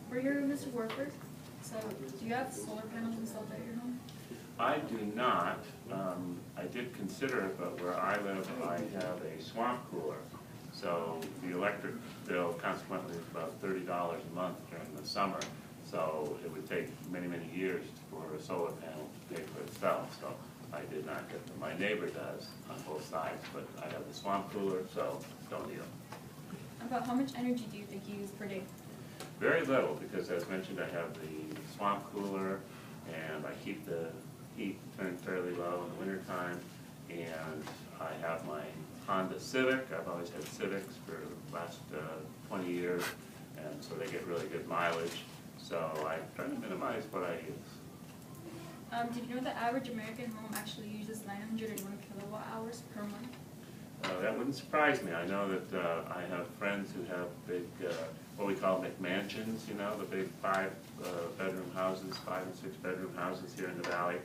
We're here with Mr. Warford. So, do you have solar panels installed at your home? I do not. I did consider it, but where I live, I have a swamp cooler. So the electric bill consequently is about $30 a month during the summer. So it would take many, many years for a solar panel to pay for itself. So I did not get them. My neighbor does on both sides, but I have the swamp cooler, so don't need them. About how much energy do you think you use per day? Very little, because as mentioned, I have the swamp cooler, and I keep the heat turned fairly low in the wintertime, and I have my Honda Civic. I've always had Civics for the last 20 years, and so they get really good mileage. So I try to minimize what I use. Did you know the average American home actually uses 901 kilowatt hours per month? That wouldn't surprise me. I know that I have friends who have big, what we call McMansions, you know, the big 5-bedroom houses, 5 and 6 bedroom houses here in the valley.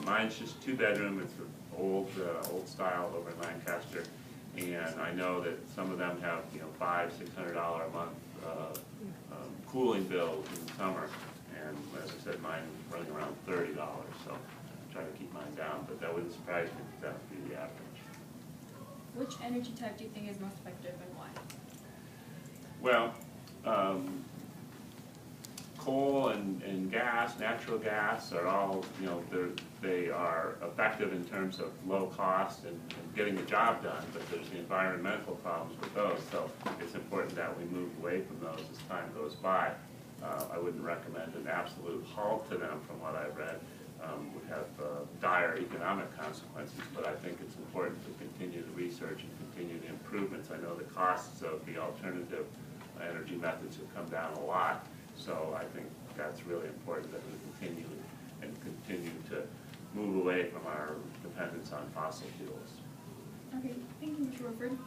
Mine's just 2-bedroom. It's an old style over in Lancaster, and I know that some of them have, you know, $500–600 a month cooling bill in the summer, and as I said, mine is running around $30. So I try to keep mine down, but that wouldn't surprise me if that would be the average. Which energy type do you think is most effective and why? Well, coal and gas, natural gas are all, you know, they are effective in terms of low cost and getting the job done, but there's the environmental problems with those, so it's important that we move away from those as time goes by. I wouldn't recommend an absolute halt to them from what I've read. Would have dire economic consequences, but I think it's important to continue the research and continue the improvements. I know the costs of the alternative energy methods have come down a lot, so I think that's really important that we continue to move away from our dependence on fossil fuels. Okay, thank you, Mr. Warford.